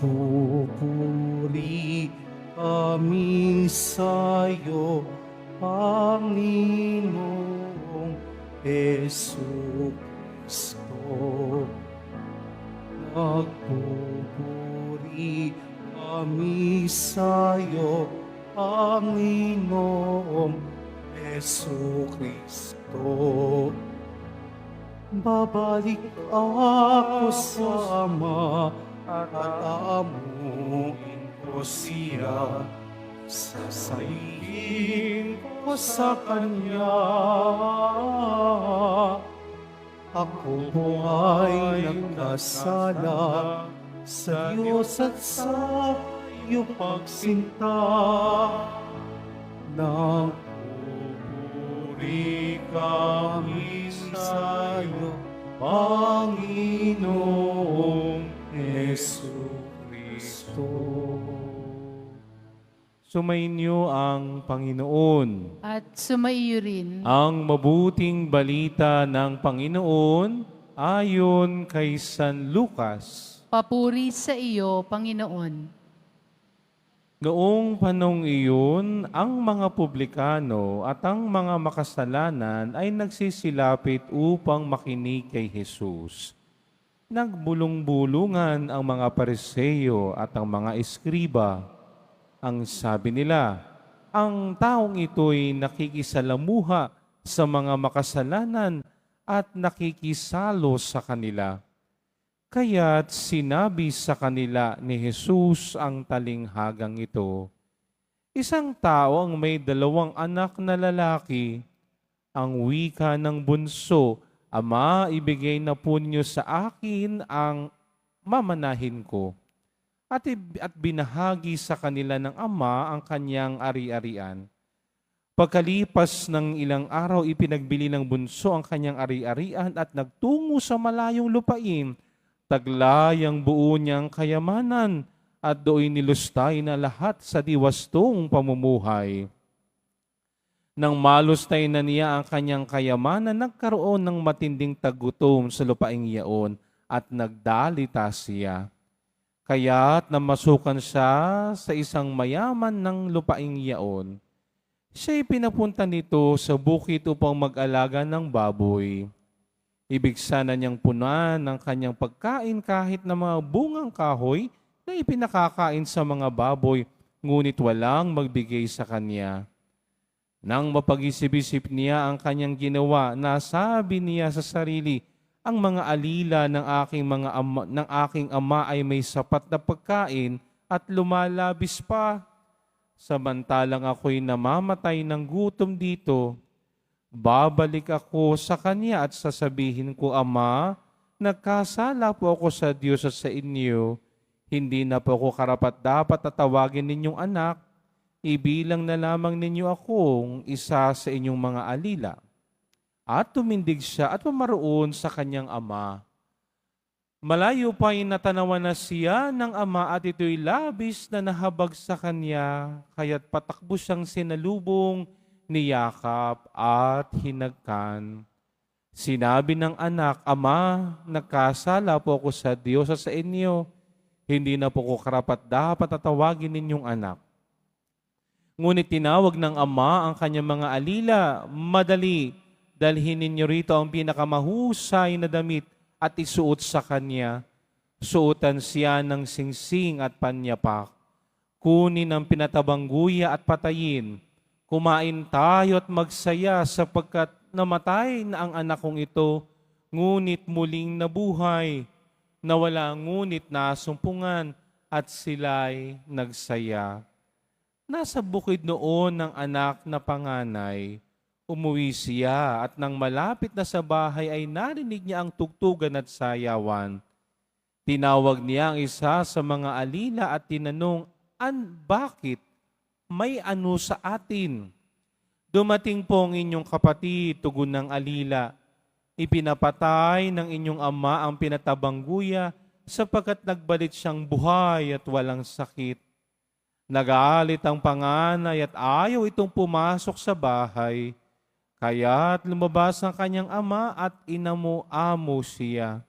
Nagpupuri kami sa'yo, Panginoong Hesu Kristo. Nagpupuri kami sa'yo, Panginoong Hesu Kristo. Babalik ako sa Ama at aamuin ko siya. Sasabihin ko sa Kanya, ako ay nagkasala sa Diyos at sa iyo pagsinta. Nagpupuri kami sa iyo, Panginoong Hesu Kristo. Sumainyo ang Panginoon. At sumaiyo rin. Ang mabuting balita ng Panginoon ayon kay San Lucas. Papuri sa iyo, Panginoon. Noong panong iyon, ang mga publikano at ang mga makasalanan ay nagsisilapit upang makinig kay Jesus. Nagbulong-bulungan ang mga Pariseo at ang mga eskriba. Ang sabi nila, ang taong ito'y nakikisalamuha sa mga makasalanan at nakikisalo sa kanila. Kaya't sinabi sa kanila ni Jesus ang talinghagang ito, isang tao ang may 2 anak na lalaki. Ang wika ng bunso, Ama, ibigay na po niyo sa akin ang mamanahin ko. At binahagi sa kanila ng ama ang kanyang ari-arian. Pagkalipas ng ilang araw, ipinagbili ng bunso ang kanyang ari-arian at nagtungo sa malayong lupain. Taglay ang buo niyang kayamanan at doon nilustay na lahat sa diwastong pamumuhay. Nang malustay na niya ang kanyang kayamanan, nagkaroon ng matinding tagutom sa lupaing iyon at nagdalita siya. Kaya't namasukan siya sa isang mayaman ng lupaing iyon. Siya'y pinapunta nito sa bukid upang mag-alaga ng baboy. Ibig sana niyang punan ng kanyang pagkain kahit na mga bungang kahoy na ipinakakain sa mga baboy, ngunit walang magbigay sa kanya. Nang mapag-isip-isip niya ang kanyang ginawa, nasabi niya sa sarili, ang mga alila ng aking ama ay may sapat na pagkain at lumalabis pa. Samantalang ako'y namamatay ng gutom dito, babalik ako sa kanya at sasabihin ko, Ama, nagkasala po ako sa Diyos at sa inyo. Hindi na po ako karapat-dapat na tawagin ninyong anak. Ibilang na lamang ninyo akong isa sa inyong mga alila. At tumindig siya at pumaroon sa kanyang ama. Malayo pa'y natanawan na siya ng ama at ito'y labis na nahabag sa kanya, kaya't patakbo siyang sinalubong, niyakap at hinagkan. Sinabi ng anak, Ama, nagkasala po ako sa Diyos at sa inyo. Hindi na po ko karapat-dapat na tawagin ninyong anak. Ngunit tinawag ng ama ang kanyang mga alila, madali, dalhin ninyo rito ang pinakamahusay na damit at isuot sa kanya. Suotan siya ng singsing at panyapak. Kunin ang pinatabang guya at patayin. Kumain tayo at magsaya sapagkat namatay na ang anak kong ito, ngunit muling nabuhay. Nawala ngunit nasumpungan at sila'y nagsaya. Nasa bukid noon ng anak na panganay. Umuwi siya at nang malapit na sa bahay ay narinig niya ang tugtugan at sayawan. Tinawag niya ang isa sa mga alila at tinanong, bakit? May ano sa atin? Dumating po ang inyong kapatid, tugon ng alila. Ipinapatay ng inyong ama ang pinatabang guya sapagkat nagbalit siyang buhay at walang sakit. Nagalit ang panganay at ayaw itong pumasok sa bahay. Kaya't lumabas ang kanyang ama at inamo-amo siya.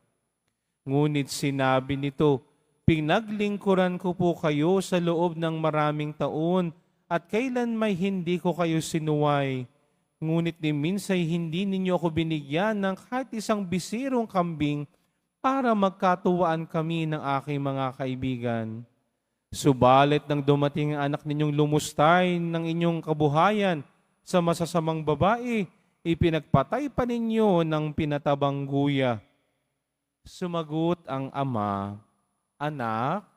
Ngunit sinabi nito, Pinaglingkuran ko po kayo sa loob ng maraming taon at kailan may hindi ko kayo sinuway. Ngunit ni minsay hindi ninyo ako binigyan ng kahit isang bisirong kambing para magkatuwaan kami ng aking mga kaibigan. Subalit nang dumating ang anak ninyong lumustay ng inyong kabuhayan sa masasamang babae, ipinagpatay pa ninyo ng pinatabang guya. Sumagot ang ama, Anak,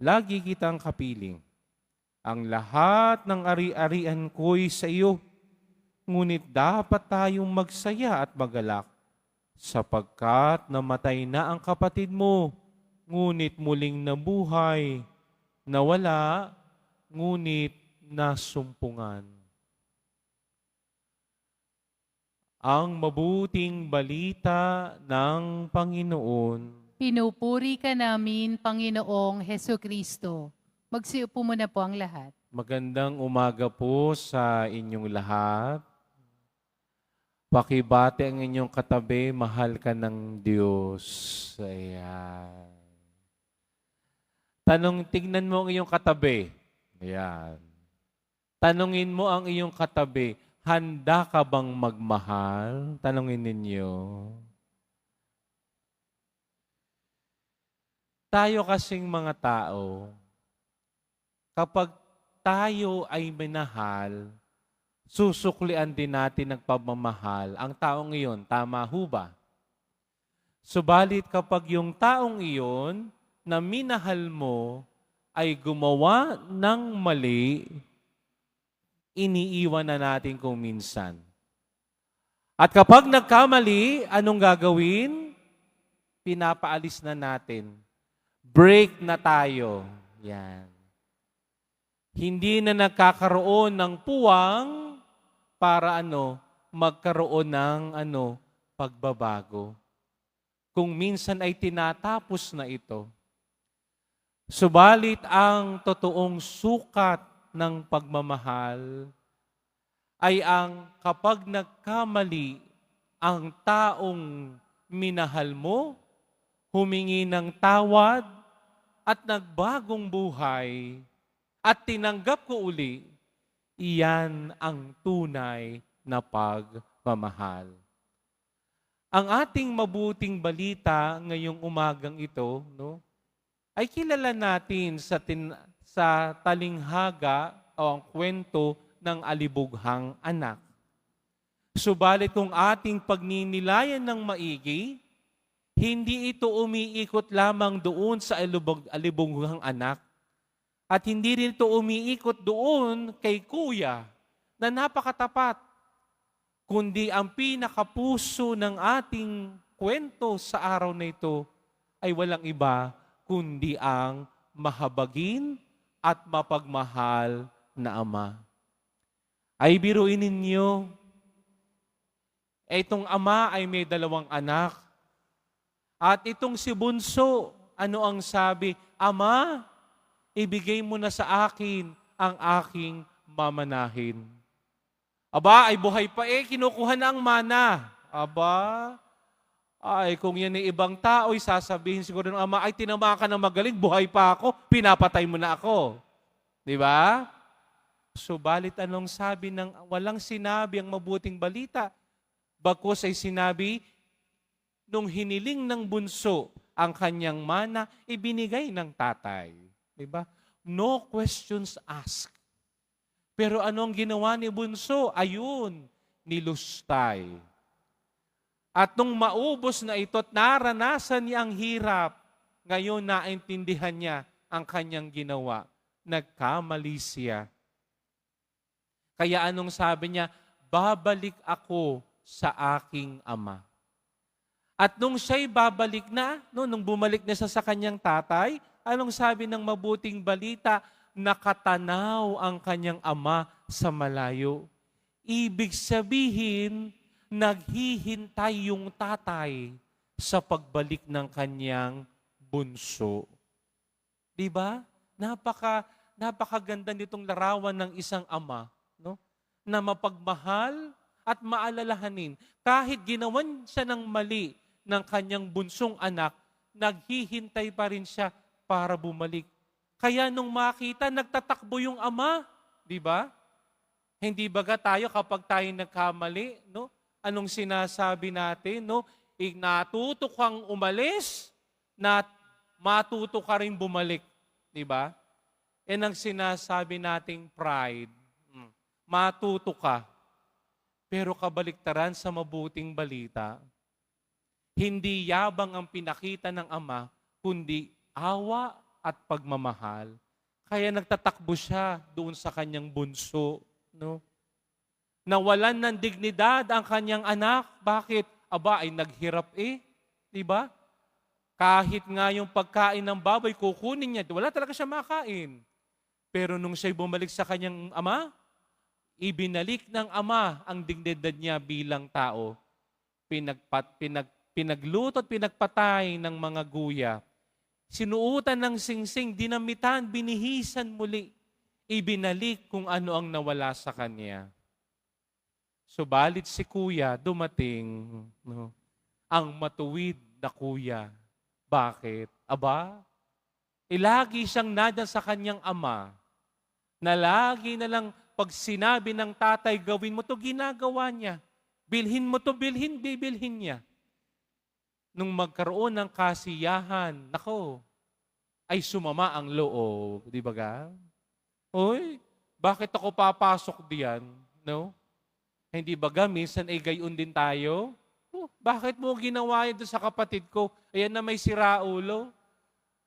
lagi kitang kapiling. Ang lahat ng ari-arian ko'y sa iyo. Ngunit dapat tayong magsaya at magalak, sapagkat namatay na ang kapatid mo, ngunit muling nabuhay, nawala, ngunit nasumpungan. Ang mabuting balita ng Panginoon. Pinupuri ka namin, Panginoong Heso Kristo. Magsiupo muna po ang lahat. Magandang umaga po sa inyong lahat. Pakibati ang inyong katabi, mahal ka ng Diyos. Ayan. Tignan mo ang iyong katabi. Ayan. Tanungin mo ang iyong katabi, handa ka bang magmahal? Tanungin ninyo. Tayo kasing mga tao, kapag tayo ay minahal, susuklian din natin ng pagmamahal ang taong iyon. Tama ho ba? Subalit kapag yung taong iyon na minahal mo ay gumawa ng mali, iniiwan na natin kung minsan. At kapag nagkamali, anong gagawin? Pinapaalis na natin. Break na tayo. Yan. Hindi na nagkakaroon ng puwang para magkaroon ng pagbabago. Kung minsan ay tinatapos na ito. Subalit ang totoong sukat ng pagmamahal ay ang kapag nagkamali ang taong minahal mo, humingi ng tawad at nagbagong buhay at tinanggap ko uli, iyan ang tunay na pagmamahal. Ang ating mabuting balita ngayong umagang ito, ay kilala natin sa talinghaga o ang kwento ng alibughang anak. Subalit kung ating pagninilayan ng maigi, hindi ito umiikot lamang doon sa alibughang anak at hindi rin ito umiikot doon kay kuya na napakatapat, kundi ang pinakapuso ng ating kwento sa araw na ito ay walang iba kundi ang mahabagin at mapagmahal na ama. Ay biruin ninyo, itong ama ay may 2 anak. At itong si Bunso, ano ang sabi? Ama, ibigay mo na sa akin ang aking mamanahin. Aba, ay buhay pa kinukuha na ang mana. Aba, ay kung yan ay ibang tao, sasabihin siguro ng ama, ay tinama ka ng magaling, buhay pa ako, pinapatay mo na ako. Di ba? Subalit anong sabi ng walang sinabi ang mabuting balita? Bagkus ay sinabi, nung hiniling ng bunso ang kanyang mana, ibinigay ng tatay. Diba? No questions asked. Pero anong ginawa ni bunso? Ayun, nilustay. At nung maubos na ito at naranasan niya ang hirap, ngayon naintindihan niya ang kanyang ginawa. Nagkamali siya. Kaya anong sabi niya? Babalik ako sa aking ama. At nung siya'y babalik na, nung bumalik na siya sa kanyang tatay, anong sabi ng mabuting balita? Nakatanaw ang kanyang ama sa malayo. Ibig sabihin, naghihintay yung tatay sa pagbalik ng kanyang bunso. Diba? Napakaganda nitong larawan ng isang ama, na mapagmahal at maalalahanin. Kahit ginawan siya ng mali ng kanyang bunsong anak, naghihintay pa rin siya para bumalik. Kaya nung makita, nagtatakbo yung ama. Di ba? Hindi baga tayo kapag tayo nagkamali, no? Anong sinasabi natin, no? Natuto kang umalis, na matuto ka rin bumalik. Di ba? Yan ang sinasabi nating pride. Matuto ka. Pero kabaliktaran sa mabuting balita, hindi yabang ang pinakita ng ama, kundi awa at pagmamahal. Kaya nagtatakbo siya doon sa kanyang bunso. No? Nawalan ng dignidad ang kanyang anak. Bakit? Aba, ay naghirap Di ba? Kahit nga yung pagkain ng baboy, kukunin niya. Wala talaga siya makain. Pero nung siya'y bumalik sa kanyang ama, ibinalik ng ama ang dignidad niya bilang tao. Pinagluto at pinagpatay ng mga guya. Sinuutan ng singsing, dinamitan, binihisan muli. Ibinalik kung ano ang nawala sa kanya. Subalit si kuya dumating, no, ang matuwid na kuya. Bakit? Aba, lagi siyang nada sa kanyang ama, na lagi na lang pag sinabi ng tatay, gawin mo to, ginagawa niya. Bilhin mo to, bibilhin niya. Nung magkaroon ng kasiyahan, nako, ay sumama ang loob. Di ba ga? Oy, bakit ako papasok diyan? No? Hindi ba ga, minsan ay gayon din tayo? Bakit mo ginawa yan doon sa kapatid ko? Ayan na may siraulo.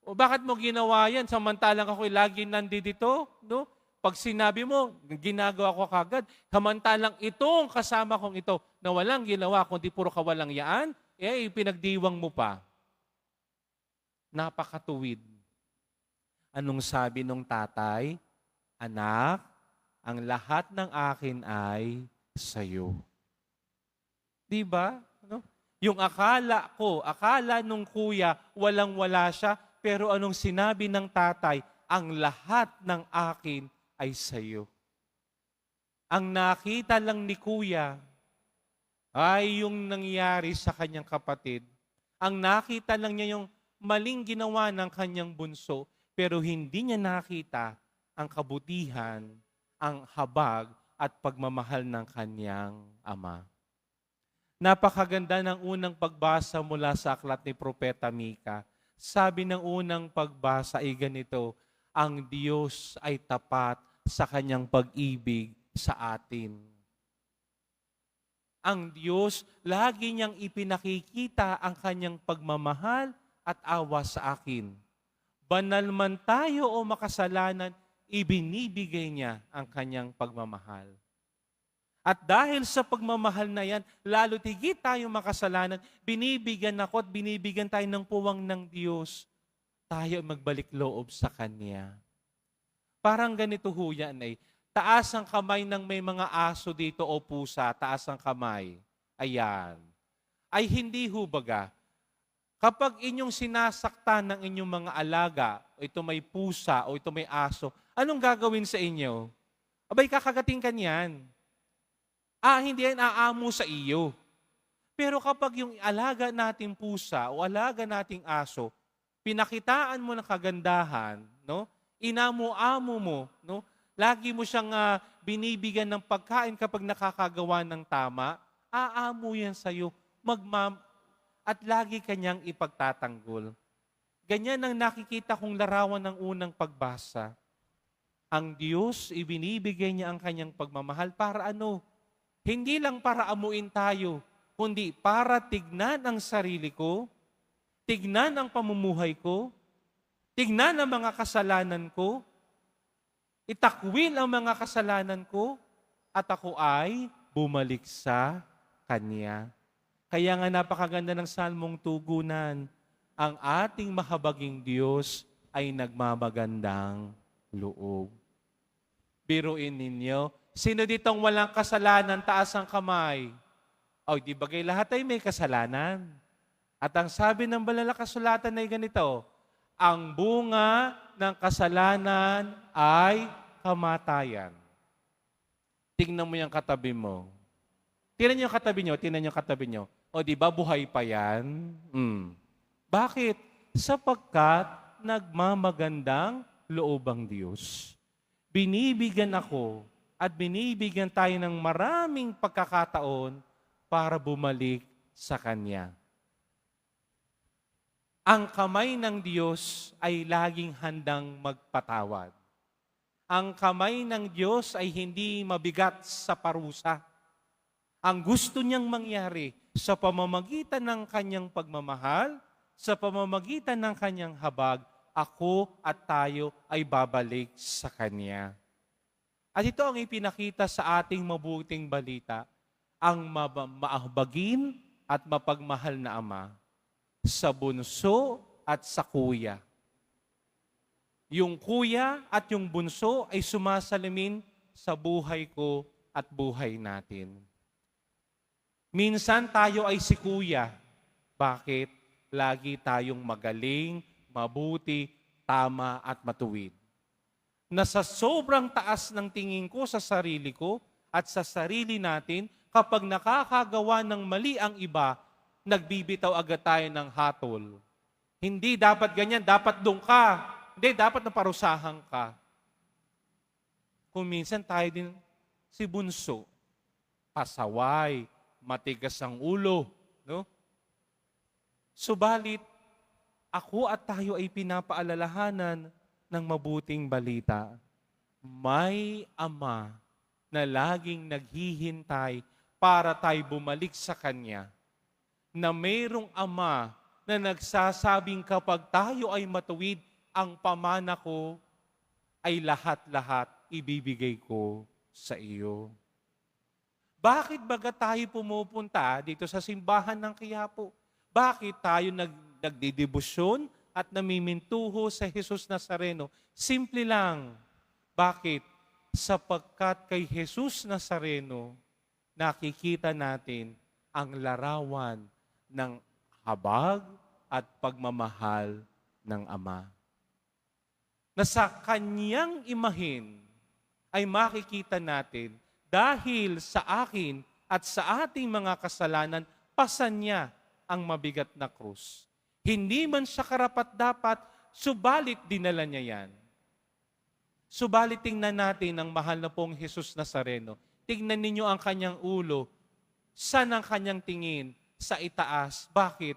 O bakit mo ginawa yan? Samantalang ako'y lagi nandito, no? Pag sinabi mo, ginagawa ko kagad. Samantalang itong kasama kong ito na walang ginawa, kundi puro kawalang yaan, pinagdiwang mo pa. Napakatuwid. Anong sabi nung tatay? Anak, ang lahat ng akin ay sa'yo. Di ba? Ano? Yung akala nung kuya, walang-wala siya, pero anong sinabi ng tatay? Ang lahat ng akin ay sa'yo. Ang nakita lang ni kuya ay yung nangyari sa kanyang kapatid. Ang nakita lang niya yung maling ginawa ng kanyang bunso, pero hindi niya nakita ang kabutihan, ang habag at pagmamahal ng kanyang ama. Napakaganda ng unang pagbasa mula sa aklat ni Propeta Mika. Sabi ng unang pagbasa ay ganito, ang Diyos ay tapat sa kanyang pag-ibig sa atin. Ang Diyos, lagi niyang ipinakikita ang kanyang pagmamahal at awa sa akin. Banal man tayo o makasalanan, ibinibigay niya ang kanyang pagmamahal. At dahil sa pagmamahal na yan, lalo tigit tayo makasalanan, binibigyan ako at binibigyan tayo ng puwang ng Diyos. Tayo magbalik loob sa Kanya. Parang ganito ho yan taas ang kamay ng may mga aso dito o pusa, taas ang kamay. Ayan. Ay hindi ho baga. Kapag inyong sinasaktan ng inyong mga alaga, o ito may pusa, o ito may aso, anong gagawin sa inyo? Abay, kakagating ka niyan. Hindi yan aamo sa iyo. Pero kapag yung alaga nating pusa o alaga nating aso, pinakitaan mo ng kagandahan, no? Inamo-amo mo, no? Lagi mo siyang binibigyan ng pagkain kapag nakakagawa ng tama, aamo yan sa'yo, at lagi kanyang ipagtatanggol. Ganyan ang nakikita kong larawan ng unang pagbasa. Ang Diyos, ibinibigay niya ang kanyang pagmamahal para ano? Hindi lang para amuin tayo, kundi para tignan ang sarili ko, tignan ang pamumuhay ko, tignan ang mga kasalanan ko, itakwil ang mga kasalanan ko, at ako ay bumalik sa Kanya. Kaya nga napakaganda ng salmong tugunan, ang ating mahabaging Diyos ay nagmamagandang loob. Biruin ninyo, sino ditong walang kasalanan, taas ang kamay? Di bagay lahat ay may kasalanan. At ang sabi ng banal na kasulatan ay ganito, ang bunga ng kasalanan ay kamatayan. Tingnan mo yung katabi mo. Tingnan niyo yung katabi niyo. Di ba buhay pa yan? Bakit? Sapagkat nagmamagandang loob ang Diyos. Binibigyan ako at binibigyan tayo ng maraming pagkakataon para bumalik sa Kanya. Ang kamay ng Diyos ay laging handang magpatawad. Ang kamay ng Diyos ay hindi mabigat sa parusa. Ang gusto niyang mangyari sa pamamagitan ng Kanyang pagmamahal, sa pamamagitan ng Kanyang habag, ako at tayo ay babalik sa Kanya. At ito ang ipinakita sa ating mabuting balita, ang maahbagin at mapagmahal na Ama sa bunso at sa kuya. Yung kuya at yung bunso ay sumasalamin sa buhay ko at buhay natin. Minsan tayo ay si kuya. Bakit? Lagi tayong magaling, mabuti, tama at matuwid. Na sa sobrang taas ng tingin ko sa sarili ko at sa sarili natin, kapag nakakagawa ng mali ang iba, nagbibitaw agad tayo ng hatol. Hindi dapat ganyan, dapat doon ka. Hindi, dapat naparusahan ka. Kung minsan tayo din si bunso, pasaway, matigas ang ulo, no? Subalit, ako at tayo ay pinapaalalahanan ng mabuting balita. May Ama na laging naghihintay para tayo bumalik sa Kanya. Na mayroong Ama na nagsasabing kapag tayo ay matuwid, ang pamana ko ay lahat-lahat ibibigay ko sa iyo. Bakit baga tayo pumupunta dito sa simbahan ng Quiapo? Bakit tayo nagdidibusyon at namimintuho sa Jesus Nazareno? Simple lang. Bakit? Sapagkat kay Jesus Nazareno, nakikita natin ang larawan ng habag at pagmamahal ng Ama. Na sa Kanyang imahin ay makikita natin dahil sa akin at sa ating mga kasalanan, pasan niya ang mabigat na krus. Hindi man siya karapat-dapat, subalit dinala niya yan. Subalit tingnan natin ang mahal na pong Jesus Nazareno. Tingnan ninyo ang Kanyang ulo. Saan ang Kanyang tingin? Sa itaas. Bakit?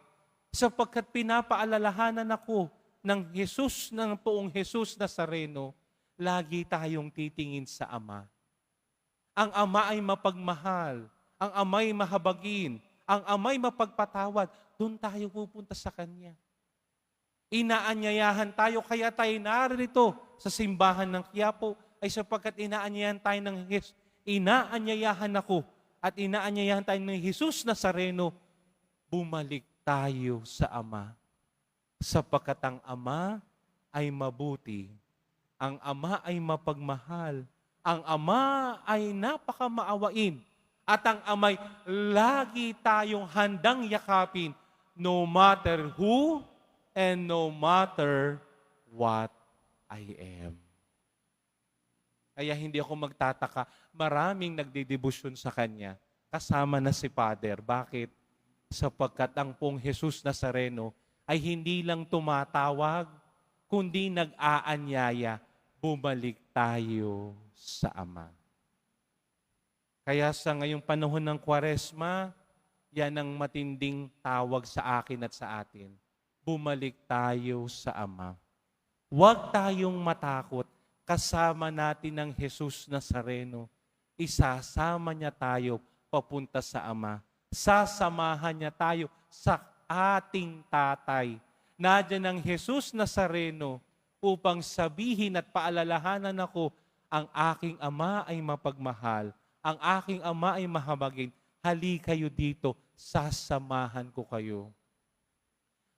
Sapagkat pinapaalalahanan ako ng Jesus, ng poong Jesus Nazareno, lagi tayong titingin sa Ama. Ang Ama ay mapagmahal. Ang Ama ay mahabagin. Ang Ama ay mapagpatawad. Doon tayo pupunta sa Kanya. Inaanyayahan tayo, kaya tayo narito sa simbahan ng Quiapo, ay sapagkat inaanyayahan tayo ng Jesus. Inaanyayahan ako at inaanyayahan tayo ng Jesus Nazareno, bumalik tayo sa Ama. Sapagkat ang Ama ay mabuti. Ang Ama ay mapagmahal. Ang Ama ay napakamaawain. At ang Ama'y lagi tayong handang yakapin no matter who and no matter what I am. Kaya hindi ako magtataka, maraming nagdidibusyon sa Kanya. Kasama na si Father. Bakit? Sapagkat ang pong Jesus Nazareno ay hindi lang tumatawag, kundi nag-aanyaya, bumalik tayo sa Ama. Kaya sa ngayong panahon ng Kwaresma, yan ang matinding tawag sa akin at sa atin. Bumalik tayo sa Ama. Huwag tayong matakot. Kasama natin ang Jesus Nazareno. Isasama niya tayo papunta sa Ama. Sasamahan niya tayo sa ating tatay. Nandiyan ang Jesus Nazareno upang sabihin at paalalahanan ako, ang aking Ama ay mapagmahal. Ang aking Ama ay mahabagin. Hali kayo dito, sasamahan ko kayo.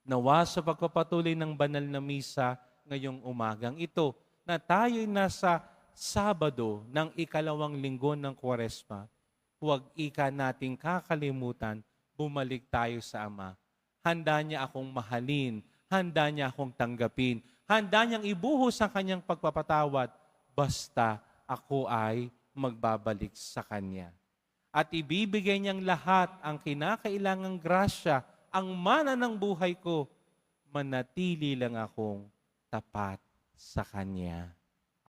Nawa sa pagpapatuloy ng banal na misa ngayong umagang ito, na tayo'y nasa Sabado ng ikalawang linggo ng Kwaresma, huwag ika nating kakalimutan, bumalik tayo sa Ama. Handa niya akong mahalin, handa niya akong tanggapin, handa niyang ibuhos ang kanyang pagpapatawad, basta ako ay magbabalik sa Kanya. At ibibigay niyang lahat ang kinakailangang grasya, ang mana ng buhay ko, manatili lang akong tapat sa Kanya.